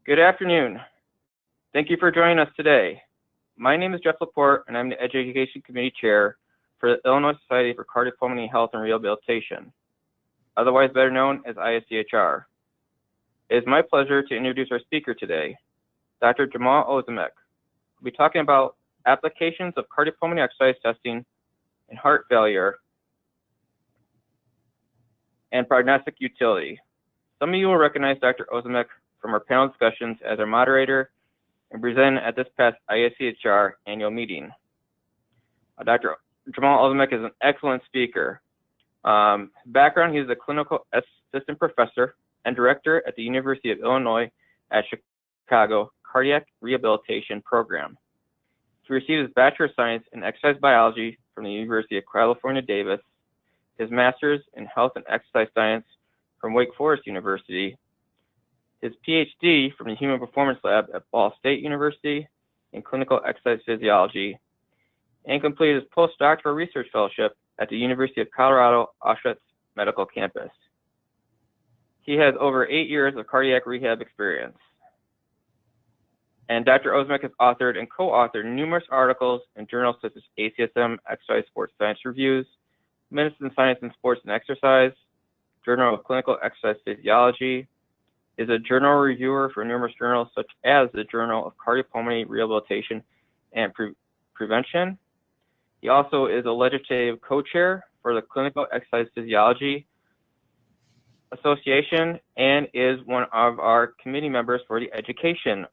Good afternoon. Thank you for joining us today. My name is Jeff Laporte, and I'm the Education Committee Chair for the Illinois Society for Cardiopulmonary Health and Rehabilitation, otherwise better known as ISCHR. It is my pleasure to introduce our speaker today, Dr. Cemal Ozemek. We'll be talking about applications of cardiopulmonary exercise testing in heart failure and prognostic utility. Some of you will recognize Dr. Ozemek from our panel discussions as our moderator and present at this past ISCHR annual meeting. Dr. Cemal Ozemek is an excellent speaker. Background, he is a clinical assistant professor and director at the University of Illinois at Chicago Cardiac Rehabilitation Program. He received his Bachelor of Science in Exercise Biology from the University of California, Davis, his Master's in Health and Exercise Science from Wake Forest University, his PhD from the Human Performance Lab at Ball State University in Clinical Exercise Physiology, and completed his postdoctoral research fellowship at the University of Colorado Auschwitz Medical Campus. He has over 8 years of cardiac rehab experience. And Dr. Ozemek has authored and co-authored numerous articles in journals such as ACSM, Exercise Sports Science Reviews, Medicine, Science and Sports and Exercise, Journal of Clinical Exercise Physiology, is a journal reviewer for numerous journals such as the Journal of Cardiopulmonary Rehabilitation and Prevention. He also is a legislative co-chair for the Clinical Exercise Physiology Association and is one of our committee members for the Education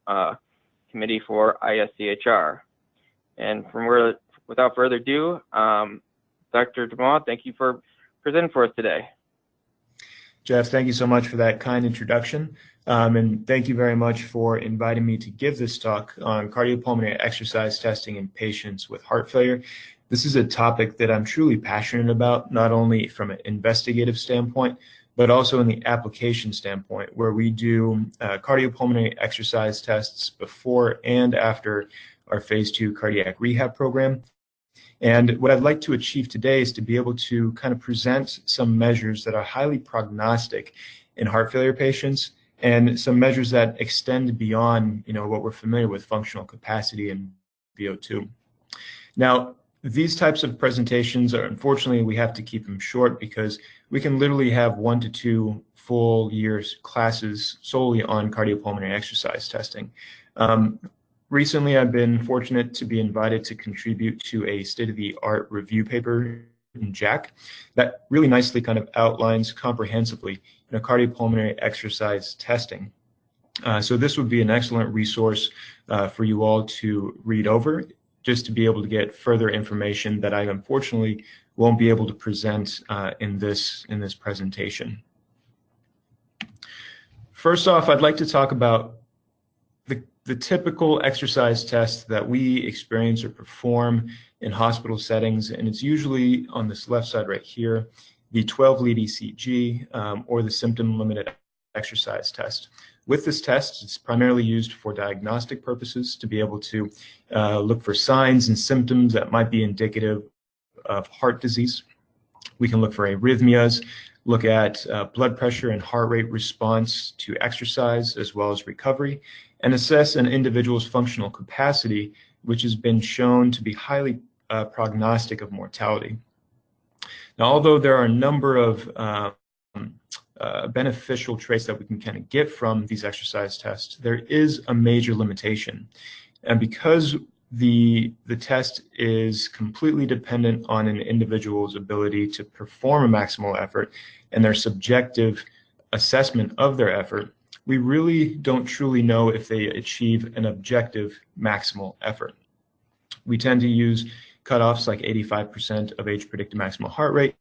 Committee for ISCHR. And without further ado, Dr. Cemal, thank you for presenting for us today. Jeff, thank you so much for that kind introduction, and thank you very much for inviting me to give this talk on cardiopulmonary exercise testing in patients with heart failure. This is a topic that I'm truly passionate about, not only from an investigative standpoint, but also in the application standpoint, where we do cardiopulmonary exercise tests before and after our phase 2 cardiac rehab program. And what I'd like to achieve today is to be able to kind of present some measures that are highly prognostic in heart failure patients and some measures that extend beyond, what we're familiar with, functional capacity and VO2. Now, these types of presentations are, unfortunately, we have to keep them short because we can literally have 1 to 2 full years classes solely on cardiopulmonary exercise testing. Recently, I've been fortunate to be invited to contribute to a state-of-the-art review paper in JACC that really nicely kind of outlines comprehensively cardiopulmonary exercise testing. So this would be an excellent resource for you all to read over, just to be able to get further information that I unfortunately won't be able to present in this presentation. First off, I'd like to talk about the typical exercise test that we experience or perform in hospital settings, and it's usually on this left side right here, the 12-lead ECG or the symptom-limited exercise test. With this test, it's primarily used for diagnostic purposes to be able to look for signs and symptoms that might be indicative of heart disease. We can look for arrhythmias, look at blood pressure and heart rate response to exercise as well as recovery, and assess an individual's functional capacity, which has been shown to be highly prognostic of mortality. Now, although there are a number of beneficial traits that we can kind of get from these exercise tests, there is a major limitation. And because the test is completely dependent on an individual's ability to perform a maximal effort and their subjective assessment of their effort, we really don't truly know if they achieve an objective maximal effort. We tend to use cutoffs like 85% of age-predicted maximal heart rate,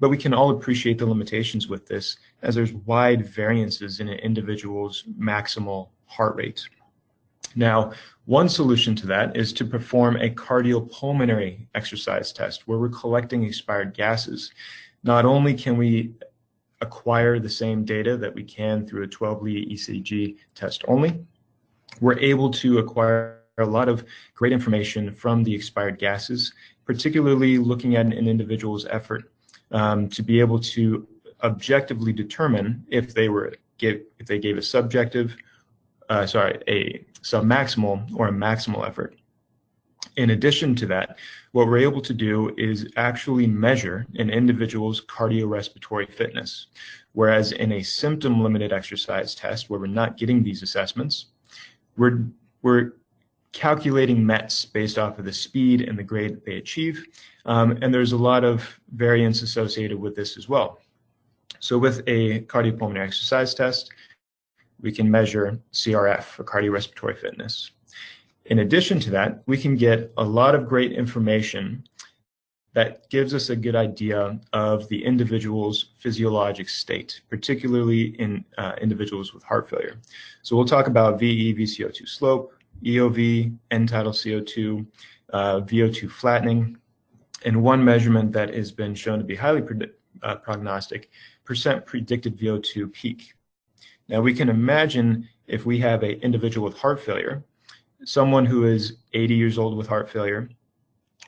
but we can all appreciate the limitations with this, as there's wide variances in an individual's maximal heart rate. Now, one solution to that is to perform a cardiopulmonary exercise test where we're collecting expired gases. Not only can we acquire the same data that we can through a 12-lead ECG test only, we're able to acquire a lot of great information from the expired gases, particularly looking at an individual's effort to be able to objectively determine if they gave a subjective submaximal or a maximal effort. In addition to that, what we're able to do is actually measure an individual's cardiorespiratory fitness. Whereas in a symptom-limited exercise test, where we're not getting these assessments, we're calculating METs based off of the speed and the grade that they achieve. And there's a lot of variance associated with this as well. So with a cardiopulmonary exercise test, we can measure CRF, or cardiorespiratory fitness. In addition to that, we can get a lot of great information that gives us a good idea of the individual's physiologic state, particularly in individuals with heart failure. So we'll talk about VE, VCO2 slope, EOV, end-tidal CO2, VO2 flattening, and one measurement that has been shown to be highly prognostic, percent predicted VO2 peak. Now we can imagine if we have an individual with heart failure, someone who is 80 years old with heart failure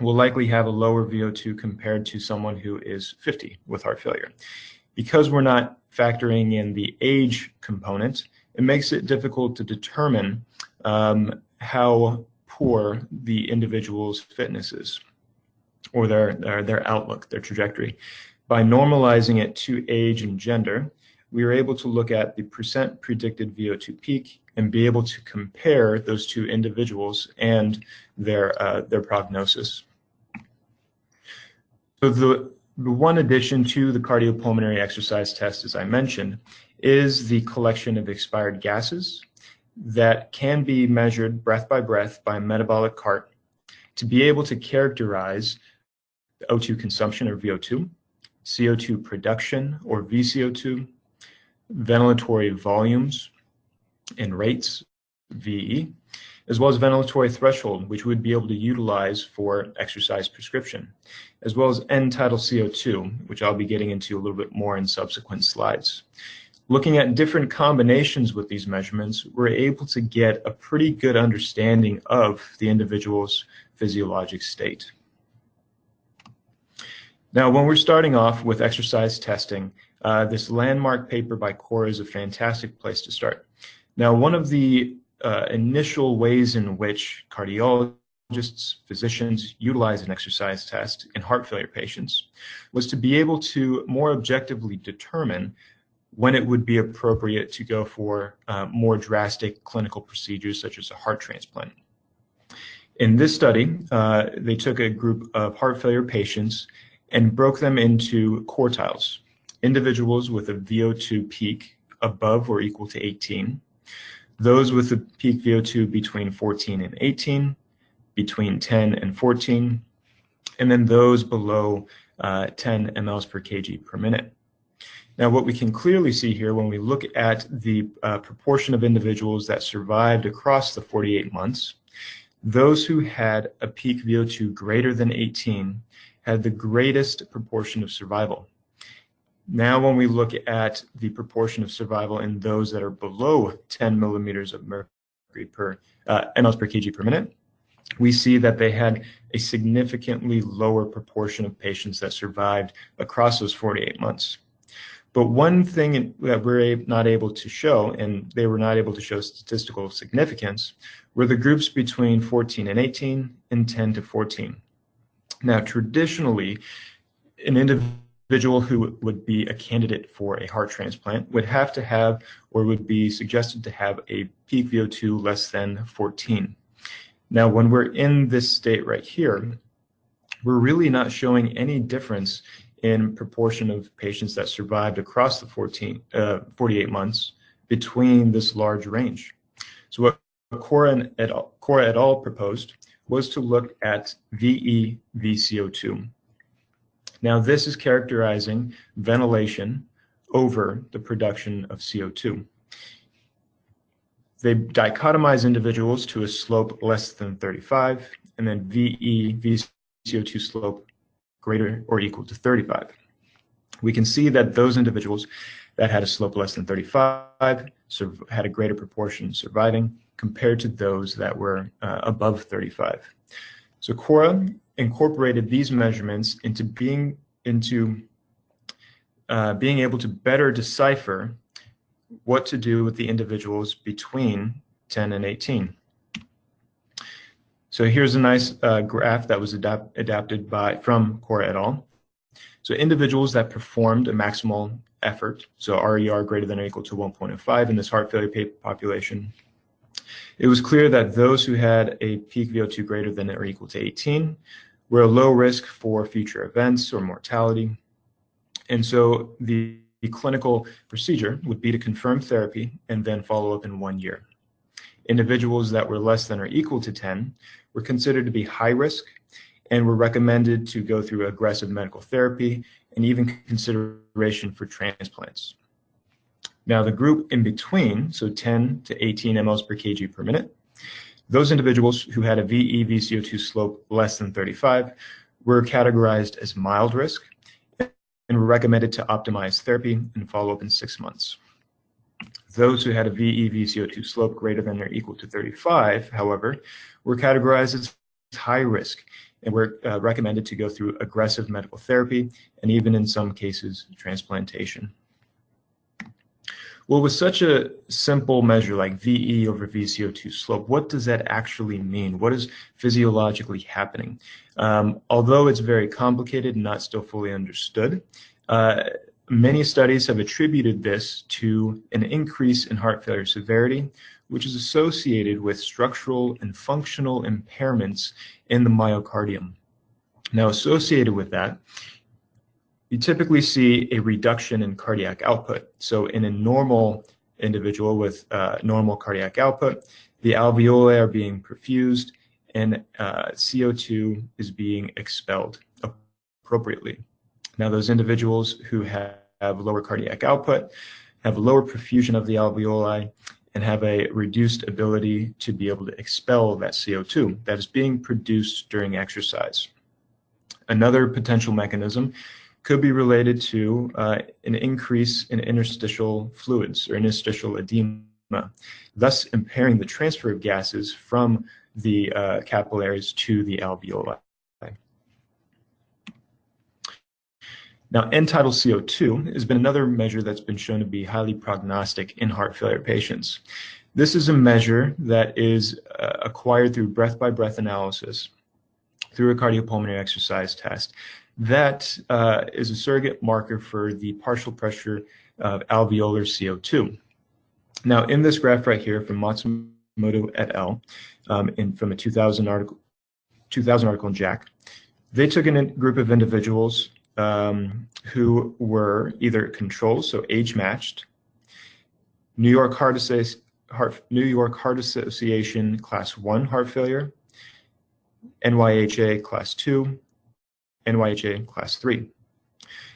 will likely have a lower VO2 compared to someone who is 50 with heart failure. Because we're not factoring in the age component, it makes it difficult to determine how poor the individual's fitness is, or their outlook, their trajectory. By normalizing it to age and gender, we are able to look at the percent predicted VO2 peak and be able to compare those two individuals and their prognosis. So the one addition to the cardiopulmonary exercise test, as I mentioned, is the collection of expired gases that can be measured breath by metabolic cart to be able to characterize the O2 consumption, or VO2, CO2 production, or VCO2, ventilatory volumes and rates, VE, as well as ventilatory threshold, which we would be able to utilize for exercise prescription, as well as end-tidal CO2, which I'll be getting into a little bit more in subsequent slides. Looking at different combinations with these measurements, we're able to get a pretty good understanding of the individual's physiologic state. Now, when we're starting off with exercise testing, this landmark paper by Cora is a fantastic place to start. Now, one of the initial ways in which cardiologists, physicians utilize an exercise test in heart failure patients was to be able to more objectively determine when it would be appropriate to go for more drastic clinical procedures such as a heart transplant. In this study, they took a group of heart failure patients and broke them into quartiles, individuals with a VO2 peak above or equal to 18, those with a peak VO2 between 14 and 18, between 10 and 14, and then those below 10 mLs per kg per minute. Now, what we can clearly see here when we look at the proportion of individuals that survived across the 48 months, those who had a peak VO2 greater than 18 had the greatest proportion of survival. Now, when we look at the proportion of survival in those that are below 10 millimeters of mercury per mLs per kg per minute, we see that they had a significantly lower proportion of patients that survived across those 48 months. But one thing that we're not able to show, and they were not able to show statistical significance, were the groups between 14 and 18 and 10 to 14. Now, traditionally, an individual who would be a candidate for a heart transplant would have to have, or would be suggested to have, a peak VO2 less than 14. Now, when we're in this state right here, we're really not showing any difference in proportion of patients that survived across the 48 months between this large range. So what Cora et al. Proposed was to look at VE VCO2. Now, this is characterizing ventilation over the production of CO2. They dichotomize individuals to a slope less than 35, and then VE VCO2 slope greater or equal to 35. We can see that those individuals that had a slope less than 35 had a greater proportion surviving compared to those that were above 35. So Cora incorporated these measurements into being able to better decipher what to do with the individuals between 10, and 18. So here's a nice graph that was adapted from Cora et al. So individuals that performed a maximal effort, so RER greater than or equal to 1.05 in this heart failure population, it was clear that those who had a peak VO2 greater than or equal to 18 were a low risk for future events or mortality. And so the clinical procedure would be to confirm therapy and then follow up in 1 year. Individuals that were less than or equal to 10 were considered to be high risk and were recommended to go through aggressive medical therapy and even consideration for transplants. Now, the group in between, so 10 to 18 mLs per kg per minute, those individuals who had a VE/VCO2 slope less than 35 were categorized as mild risk and were recommended to optimize therapy and follow up in 6 months. Those who had a VE/VCO2 slope greater than or equal to 35, however, were categorized as high risk and were recommended to go through aggressive medical therapy and even in some cases transplantation. Well, with such a simple measure like VE over VCO2 slope, what does that actually mean? What is physiologically happening? Although it's very complicated and not still fully understood, many studies have attributed this to an increase in heart failure severity, which is associated with structural and functional impairments in the myocardium. Now, associated with that, you typically see a reduction in cardiac output. So in a normal individual with normal cardiac output, the alveoli are being perfused and CO2 is being expelled appropriately. Now, those individuals who have lower cardiac output have lower perfusion of the alveoli and have a reduced ability to be able to expel that CO2 that is being produced during exercise. Another potential mechanism could be related to an increase in interstitial fluids or interstitial edema, thus impairing the transfer of gases from the capillaries to the alveoli. Now, end-tidal CO2 has been another measure that's been shown to be highly prognostic in heart failure patients. This is a measure that is acquired through breath-by-breath analysis through a cardiopulmonary exercise test. That is a surrogate marker for the partial pressure of alveolar CO2. Now, in this graph right here from Matsumoto et al., from a 2000 article in JACC, they took in a group of individuals who were either controls, so age-matched, New York Heart Association Class 1 heart failure, NYHA Class 2, NYHA Class 3.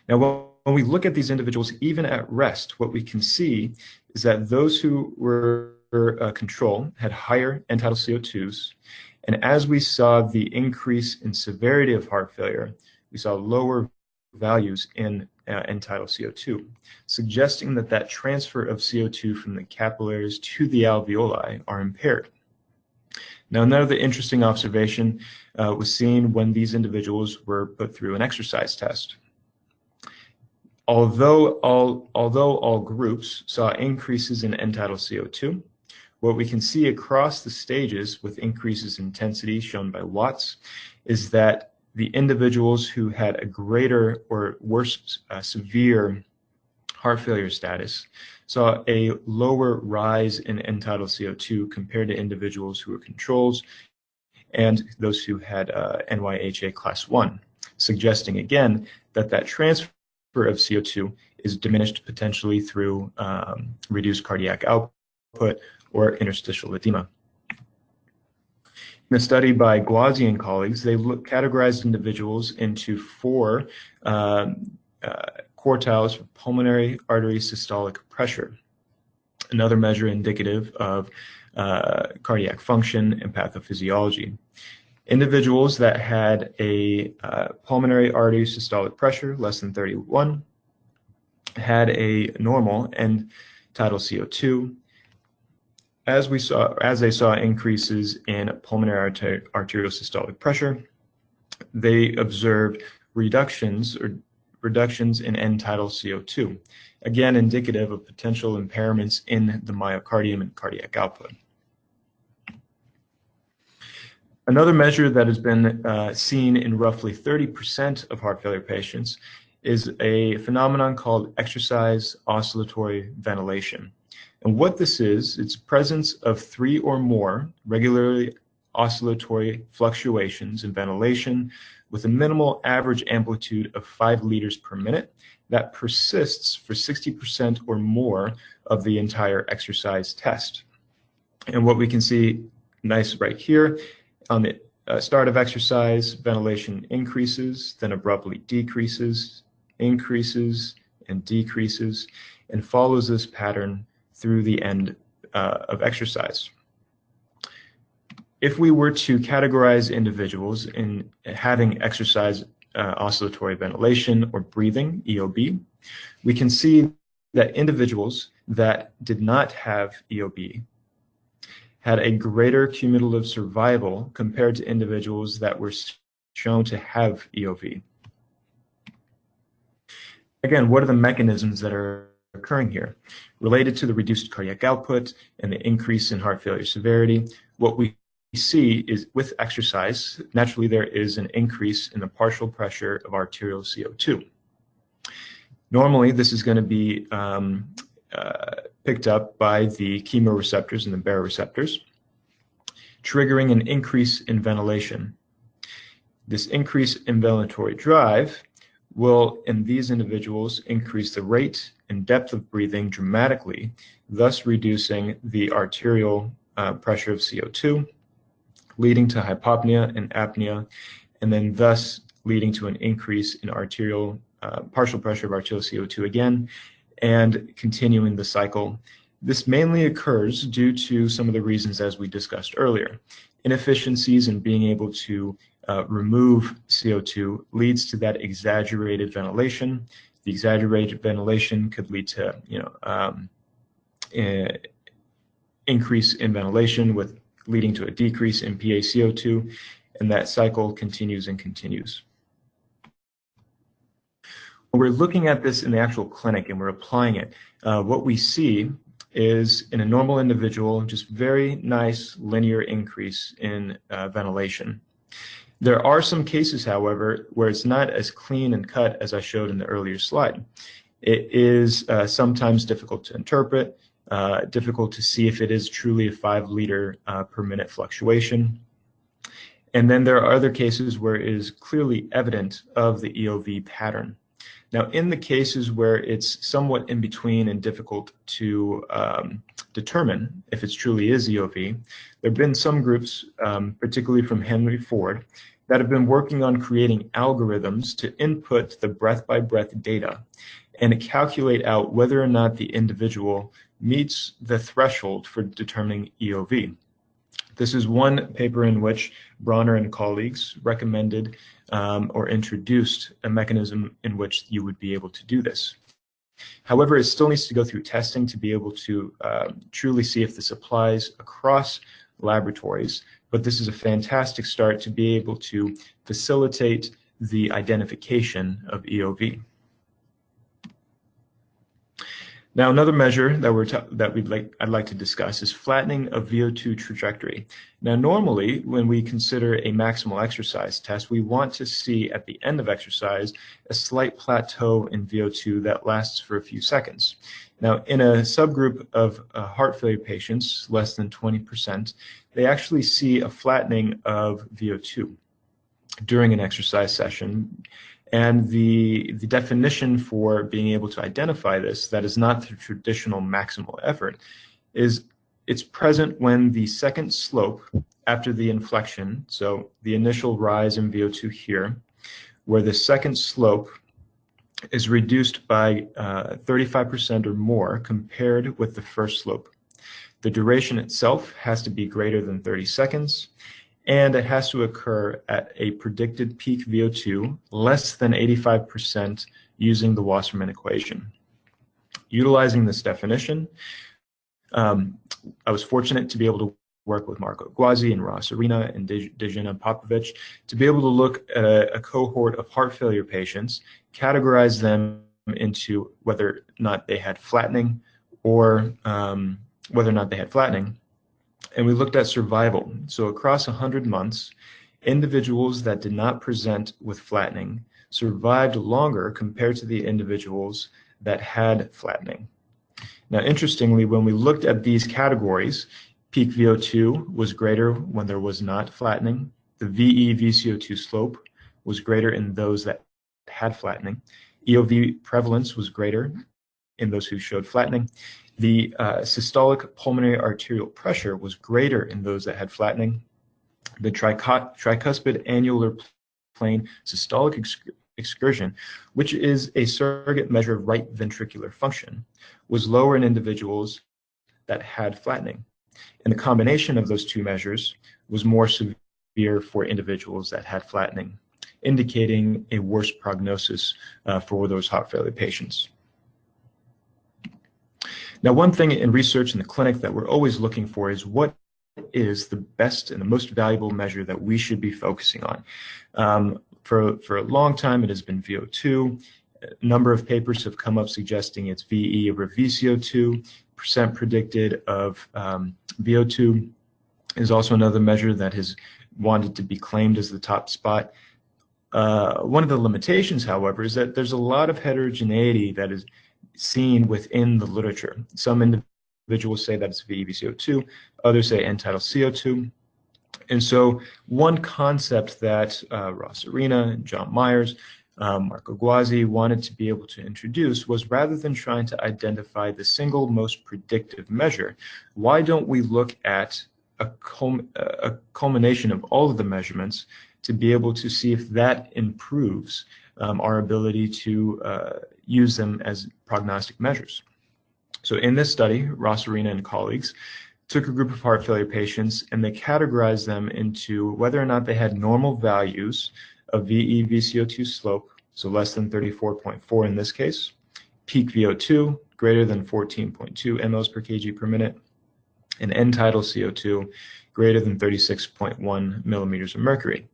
Now, when we look at these individuals, even at rest, what we can see is that those who were control had higher end-tidal CO2s, and as we saw the increase in severity of heart failure, we saw lower values in end-tidal CO2, suggesting that transfer of CO2 from the capillaries to the alveoli are impaired. Now, another interesting observation was seen when these individuals were put through an exercise test. Although all groups saw increases in end-tidal CO2, what we can see across the stages with increases in intensity shown by Watts is that the individuals who had a greater or worse severe heart failure status saw a lower rise in end-tidal CO2 compared to individuals who were controls and those who had NYHA Class 1, suggesting again that transfer of CO2 is diminished potentially through reduced cardiac output or interstitial edema. In a study by Guazzi and colleagues, they categorized individuals into 4 quartiles for pulmonary artery systolic pressure, another measure indicative of cardiac function and pathophysiology. Individuals that had a pulmonary artery systolic pressure less than 31 had a normal end-tidal CO2. As they saw increases in pulmonary arterial systolic pressure, they observed reductions in end-tidal CO2, again indicative of potential impairments in the myocardium and cardiac output. Another measure that has been seen in roughly 30% of heart failure patients is a phenomenon called exercise oscillatory ventilation. And what this is, it's presence of 3 or more regularly oscillatory fluctuations in ventilation with a minimal average amplitude of 5 liters per minute that persists for 60% or more of the entire exercise test. And what we can see nice right here, on the start of exercise, ventilation increases, then abruptly decreases, increases, and decreases, and follows this pattern through the end of exercise. If we were to categorize individuals in having exercise oscillatory ventilation or breathing, EOB, we can see that individuals that did not have EOB had a greater cumulative survival compared to individuals that were shown to have EOV. Again, what are the mechanisms that are occurring here? Related to the reduced cardiac output and the increase in heart failure severity, what we see is with exercise, naturally there is an increase in the partial pressure of arterial CO2. Normally, this is going to be picked up by the chemoreceptors and the baroreceptors, triggering an increase in ventilation. This increase in ventilatory drive will, in these individuals, increase the rate and depth of breathing dramatically, thus reducing the arterial pressure of CO2, leading to hypopnea and apnea, and then thus leading to an increase in arterial partial pressure of arterial CO2 again, and continuing the cycle. This mainly occurs due to some of the reasons as we discussed earlier. Inefficiencies in being able to remove CO2 leads to that exaggerated ventilation. The exaggerated ventilation could lead to increase in ventilation with leading to a decrease in PaCO2, and that cycle continues and continues. When we're looking at this in the actual clinic and we're applying it, what we see is in a normal individual, just very nice linear increase in ventilation. There are some cases, however, where it's not as clean and cut as I showed in the earlier slide. It is sometimes difficult to interpret, difficult to see if it is truly a 5 liter per minute fluctuation. And then there are other cases where it is clearly evident of the EOV pattern. Now, in the cases where it's somewhat in between and difficult to determine if it truly is EOV, there have been some groups, particularly from Henry Ford, that have been working on creating algorithms to input the breath-by-breath data and calculate out whether or not the individual meets the threshold for determining EOV. This is one paper in which Bronner and colleagues recommended or introduced a mechanism in which you would be able to do this. However, it still needs to go through testing to be able to truly see if this applies across laboratories, but this is a fantastic start to be able to facilitate the identification of EOV. Now, another measure that I'd like to discuss is flattening of VO2 trajectory. Now, normally, when we consider a maximal exercise test, we want to see at the end of exercise a slight plateau in VO2 that lasts for a few seconds. Now, in a subgroup of heart failure patients, less than 20%, they actually see a flattening of VO2 during an exercise session. And the definition for being able to identify this, that is not the traditional maximal effort, is it's present when the second slope after the inflection, so the initial rise in VO2 here, where the second slope is reduced by 35% or more compared with the first slope. The duration itself has to be greater than 30 seconds. And it has to occur at a predicted peak VO2 less than 85% using the Wasserman equation. Utilizing this definition, I was fortunate to be able to work with Marco Guazzi and Ross Arena and Dejana Popovic to be able to look at a cohort of heart failure patients, categorize them into whether or not they had flattening or And we looked at survival. So across 100 months, individuals that did not present with flattening survived longer compared to the individuals that had flattening. Now, interestingly, when we looked at these categories, peak VO2 was greater when there was not flattening. The VE-VCO2 slope was greater in those that had flattening. EOV prevalence was greater in those who showed flattening. The systolic pulmonary arterial pressure was greater in those that had flattening. The tricuspid annular plane systolic excursion, which is a surrogate measure of right ventricular function, was lower in individuals that had flattening. And the combination of those two measures was more severe for individuals that had flattening, indicating a worse prognosis for those heart failure patients. Now, one thing in research in the clinic that we're always looking for is what is the best and the most valuable measure that we should be focusing on. For a long time, it has been VO2. A number of papers have come up suggesting it's VE over VCO2. Percent predicted of VO2 is also another measure that has wanted to be claimed as the top spot. One of the limitations, however, is that there's a lot of heterogeneity that is seen within the literature. Some individuals say that it's VE-VCO2, others say end-tidal CO2. And so one concept that Ross Arena and John Myers, Marco Guazzi wanted to be able to introduce was, rather than trying to identify the single most predictive measure, why don't we look at a culmination of all of the measurements to be able to see if that improves our ability to use them as prognostic measures. So in this study, Ross Arena and colleagues took a group of heart failure patients and they categorized them into whether or not they had normal values of VE-VCO2 slope, so less than 34.4 in this case, peak VO2 greater than 14.2 mLs per kg per minute, and end-tidal CO2 greater than 36.1 millimeters of mercury.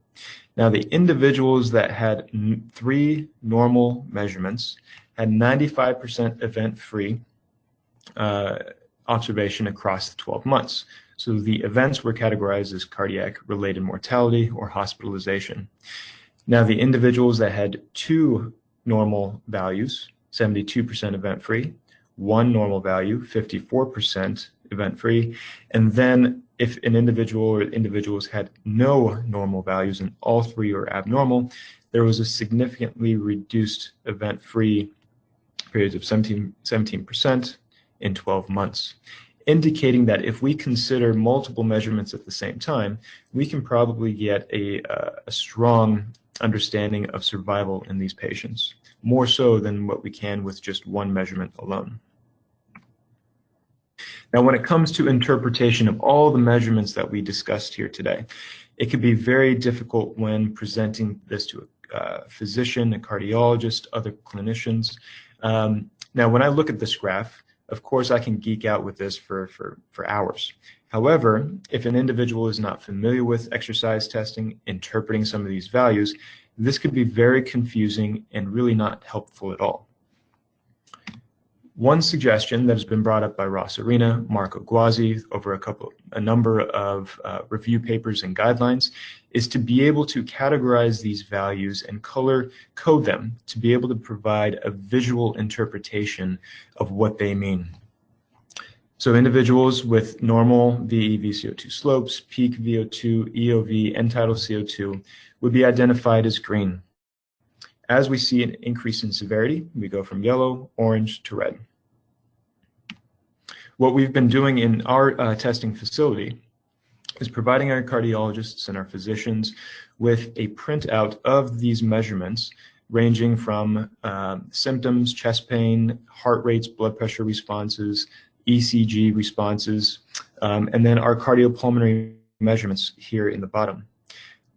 Now, the individuals that had three normal measurements had 95% event-free observation across the 12 months. So the events were categorized as cardiac-related mortality or hospitalization. Now, the individuals that had two normal values, 72% event-free, one normal value, 54% event-free, and then if an individual or individuals had no normal values and all three are abnormal, there was a significantly reduced event-free periods of 17% in 12 months, indicating that if we consider multiple measurements at the same time, we can probably get a strong understanding of survival in these patients, more so than what we can with just one measurement alone. Now, when it comes to interpretation of all the measurements that we discussed here today, it can be very difficult when presenting this to a physician, a cardiologist, other clinicians. Now, when I look at this graph, of course, I can geek out with this for hours. However, if an individual is not familiar with exercise testing, interpreting some of these values, this could be very confusing and really not helpful at all. One suggestion that has been brought up by Ross Arena, Marco Guazzi over a number of review papers and guidelines is to be able to categorize these values and color code them to be able to provide a visual interpretation of what they mean. So individuals with normal VE-VCO2 slopes, peak VO2, EOV, end-tidal CO2 would be identified as green. As we see an increase in severity, we go from yellow, orange to red. What we've been doing in our testing facility is providing our cardiologists and our physicians with a printout of these measurements ranging from symptoms, chest pain, heart rates, blood pressure responses, ECG responses, and then our cardiopulmonary measurements here in the bottom.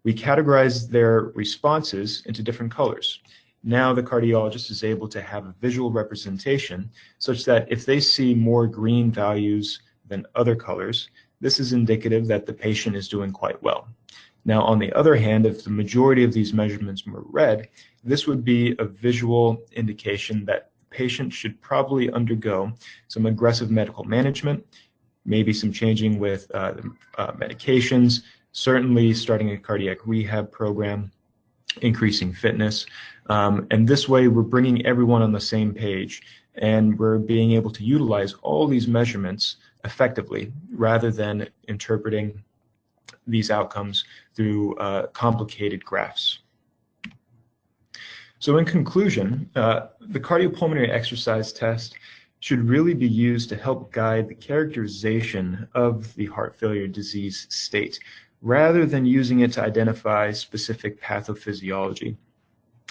We categorize their responses into different colors. Now the cardiologist is able to have a visual representation such that if they see more green values than other colors, this is indicative that the patient is doing quite well. Now, on the other hand, if the majority of these measurements were red, this would be a visual indication that the patient should probably undergo some aggressive medical management maybe some changing with medications, certainly starting a cardiac rehab program, increasing fitness. And this way, we're bringing everyone on the same page, and we're being able to utilize all these measurements effectively rather than interpreting these outcomes through complicated graphs. So in conclusion, the cardiopulmonary exercise test should really be used to help guide the characterization of the heart failure disease state, rather than using it to identify specific pathophysiology.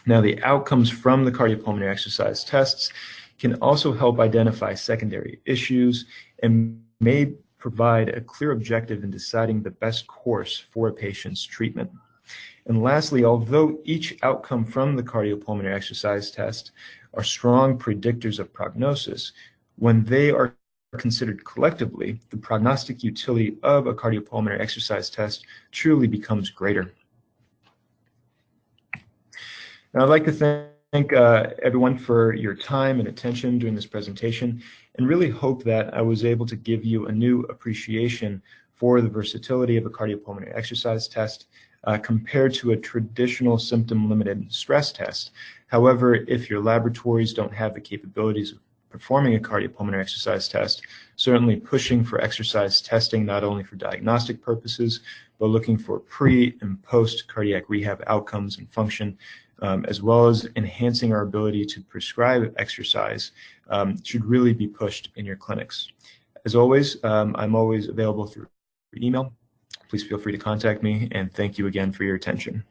Now, the outcomes from the cardiopulmonary exercise tests can also help identify secondary issues and may provide a clear objective in deciding the best course for a patient's treatment. And lastly, although each outcome from the cardiopulmonary exercise test are strong predictors of prognosis, when they are considered collectively, the prognostic utility of a cardiopulmonary exercise test truly becomes greater. Now, I'd like to thank everyone for your time and attention during this presentation, and really hope that I was able to give you a new appreciation for the versatility of a cardiopulmonary exercise test compared to a traditional symptom-limited stress test. However, if your laboratories don't have the capabilities of performing a cardiopulmonary exercise test, certainly pushing for exercise testing not only for diagnostic purposes, but looking for pre and post cardiac rehab outcomes and function, as well as enhancing our ability to prescribe exercise, should really be pushed in your clinics. As always, I'm always available through email. Please feel free to contact me, and thank you again for your attention.